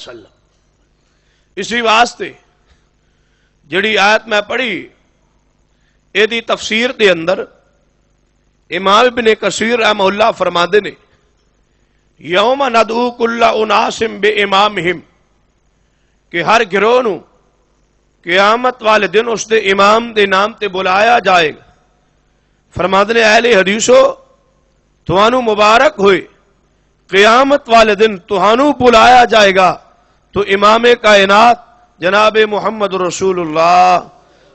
وسلم۔ اسی واسطے جڑی آیت میں پڑھی اے دی تفسیر دے اندر امام ابن کثیر رحمہ اللہ فرماندے نے یوم ندعو کل اناس بامامہم کہ ہر گروہ نو قیامت والے دن اس دے امام دے نام تے بلایا جائے گا۔ فرماندے نے اہل حدیثو تہانوں مبارک ہوئے، قیامت والے دن تہانوں بلایا جائے گا تو امام کائنات جناب محمد رسول اللہ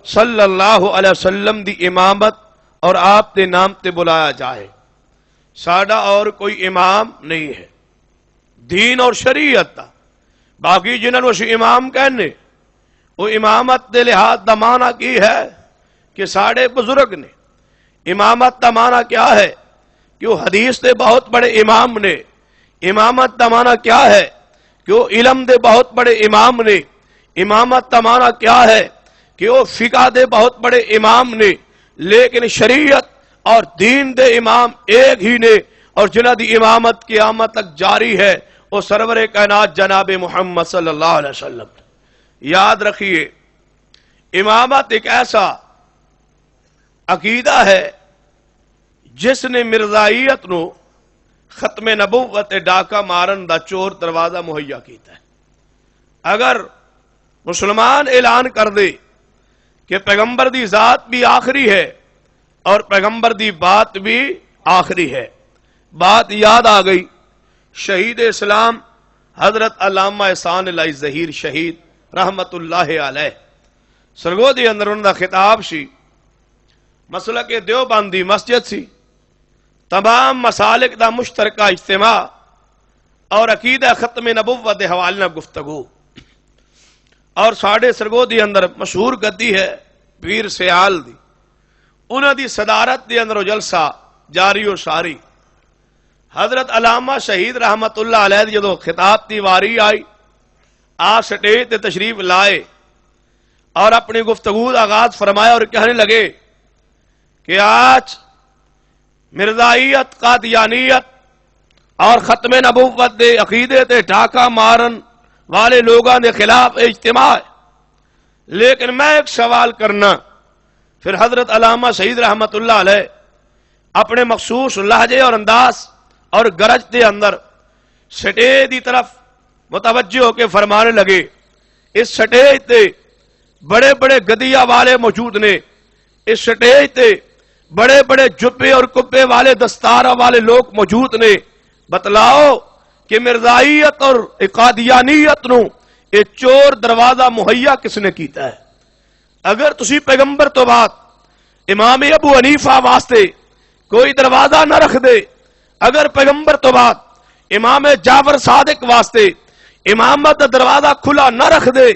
صلی اللہ علیہ وسلم دی امامت اور آپ دے نام تے بلایا جائے۔ ساڈا اور کوئی امام نہیں ہے دین اور شریعت دا، باقی جنہوں نے اسی امام کہنے وہ امامت دے لحاظ دا معنی کی ہے کہ ساڑے بزرگ نے۔ امامت دا معنی کیا ہے کہ وہ حدیث دے بہت بڑے امام نے۔ امامت دا معنی کیا ہے کہ وہ علم دے بہت بڑے امام نے۔ امامت دا معنی کیا ہے کہ وہ فقہ دے بہت بڑے امام نے۔ لیکن شریعت اور دین دے امام ایک ہی نے، اور جنہ دی امامت قیامت تک جاری ہے وہ سرور کائنات جناب محمد صلی اللہ علیہ وسلم۔ یاد رکھیے امامت ایک ایسا عقیدہ ہے جس نے مرزائیت نو ختم نبوت ڈاکہ مارن دا چور دروازہ مہیا کیتا ہے۔ اگر مسلمان اعلان کر دے کہ پیغمبر دی ذات بھی آخری ہے اور پیغمبر دی بات بھی آخری ہے، بات یاد آ گئی شہید اسلام حضرت علامہ احسان اللہ ظہیر شہید رحمت اللہ علیہ سرگو دی اندر ان دا خطاب سی، مسلک دیوبندی مسجد سی، تمام مسالک دا مشترکہ اجتماع اور عقیدہ ختم نبوت دے حوالے نال گفتگو۔ اور ساڑھے سرگو دی اندر مشہور گدی ہے پیر سیال دی، انہاں دی صدارت دی اندر جلسہ جاری و ساری۔ حضرت علامہ شہید رحمت اللہ علیہ دی جدو خطاب دی واری آئی، آپ سٹیج تے تشریف لائے اور اپنی گفتگو دا آغاز فرمایا اور کہنے لگے کہ آج مرزائیت، قادیانیت اور ختم نبوت دے عقیدے تے ڈاکہ مارن والے لوگاں دے خلاف اجتماع ہے، لیکن میں ایک سوال کرنا۔ پھر حضرت علامہ شہید رحمت اللہ علیہ اپنے مخصوص لہجے اور انداز اور گرج دے اندر سٹیج دی طرف متوجہ ہو کے فرمانے لگے، اس سٹیج تے بڑے بڑے گدیا والے موجود نے، اس سٹیج تے بڑے بڑے جبے اور کبے والے دستارہ والے لوگ موجود نے، بتلاؤ کہ مرزائیت اور قادیانیت نو یہ چور دروازہ مہیا کس نے کیتا ہے؟ اگر تسی پیغمبر تو بعد امام ابو حنیفہ واسطے کوئی دروازہ نہ رکھ دے، اگر پیغمبر تو بعد امام جعفر صادق واسطے امامت دا دروازہ کھلا نہ رکھ دے،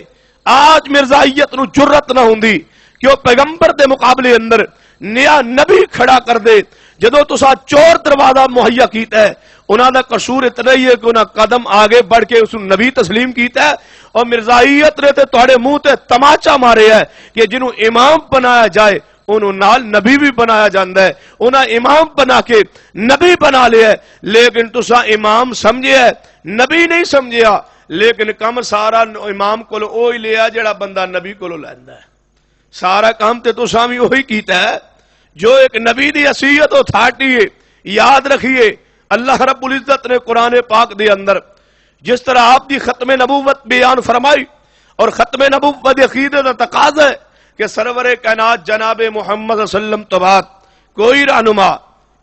آج مرزائیت نو جرت نہ ہوندی کہ وہ پیغمبر دے مقابلے اندر نیا نبی کھڑا کر دے۔ جدو تسا چور دروازہ مہیا کیتا ہے، انہاں دا قصور اتنا ہی ہے کہ انہاں قدم آگے بڑھ کے اس نبی تسلیم کیتا ہے، اور مرزائیت نے تے تہاڈے منہ تے تماچا مارے ہے کہ جنہوں امام بنایا جائے انہوں نال نبی بھی بنایا جاندہ ہے، انہاں امام بنا کے نبی بنا لیا ہے، لیکن تسا امام سمجھے ہے نبی نہیں سمجھیا، لیکن کم سارا امام کولو اوہی لیا جڑا بندہ نبی کولو لیندا ہے۔ سارا کام تے تسا بھی وہی کیتا ہے جو ایک نبی دی حیثیت اتھارٹی ہے۔ یاد رکھیے اللہ رب العزت نے قرآن پاک دے اندر جس طرح آپ دی ختم نبوت بیان فرمائی، اور ختم نبوت عقیدے دا تقاضا ہے کہ سرور کائنات جناب محمد صلی اللہ علیہ وسلم تو بعد کوئی رہنما،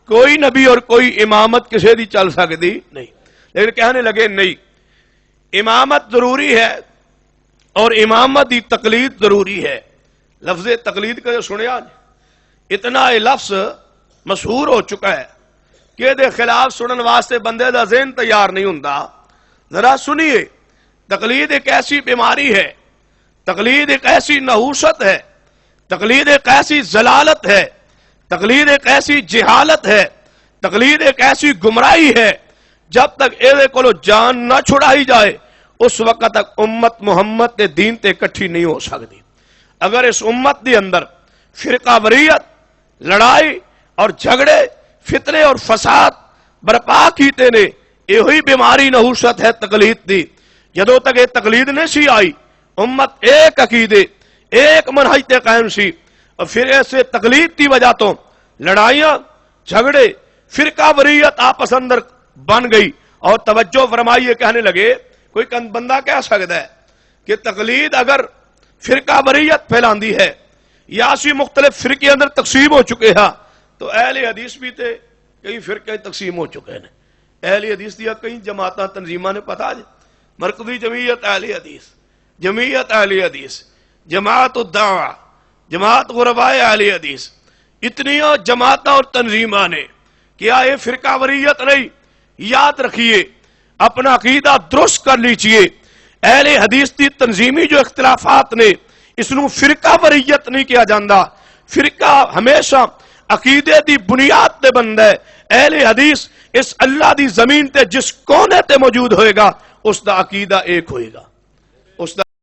کوئی نبی اور کوئی امامت کسی دی چل سکتی نہیں، لیکن کہنے لگے نہیں، امامت ضروری ہے اور امامت دی تقلید ضروری ہے۔ لفظ تقلید کا جو سنیا اتنا یہ لفظ مشہور ہو چکا ہے کہ دے خلاف سنن واسطے بندے دا ذہن تیار نہیں ہوندا۔ ذرا سنیے، تقلید ایک ایسی بیماری ہے، تقلید ایک ایسی نحوست ہے، تقلید ایک ایسی ضلالت ہے، تقلید ایک ایسی جہالت ہے، تقلید ایک ایسی گمراہی ہے، جب تک اے کولو جان نہ چھڑائی جائے اس وقت تک امت محمد کے دین تے کٹھی نہیں ہو سکتی۔ اگر اس امت دی اندر فرقہ وریت، لڑائی اور جھگڑے، فتنے اور فساد برپا کیتے نے، یہی بیماری نحوست ہے تقلید دی۔ جدوں تک یہ تقلید نہیں سی آئی، امت ایک عقیدے ایک منہج تے قائم سی، اور پھر ایسے تقلید کی وجہ تو لڑائیاں جھگڑے فرقہ وریت آپس اندر بن گئی، اور توجہ فرمائیے کہنے لگے کوئی بندہ کہہ سکتا ہے کہ تقلید اگر فرقہ وریت پھیلاندی ہے یا سی مختلف فرقے اندر تقسیم ہو چکے ہیں، تو اہل حدیث بھی تھے کئی فرقے تقسیم ہو چکے ہیں، اہل حدیث دیا کئی جماعتاں تنظیماں نے پتا جی، مرکزی جمعیت اہل حدیث، جمعیت اہل حدیث، جماعت الدعوہ، جماعت غرباء اہل حدیث، اتنی جماعتاں اور تنظیماں نے کیا یہ فرقہ وریت نہیں؟ یاد رکھیے، اپنا عقیدہ درست کر لیجئے، اہل حدیث کی تنظیمی جو اختلافات نے اس نو فرقہ وریت نہیں کیا جاندہ، فرقہ ہمیشہ عقیدے دی بنیاد تے بندا ہے، اہل حدیث اس اللہ دی زمین تے جس کونے تے موجود ہوئے گا اس دا عقیدہ ایک ہوئے گا۔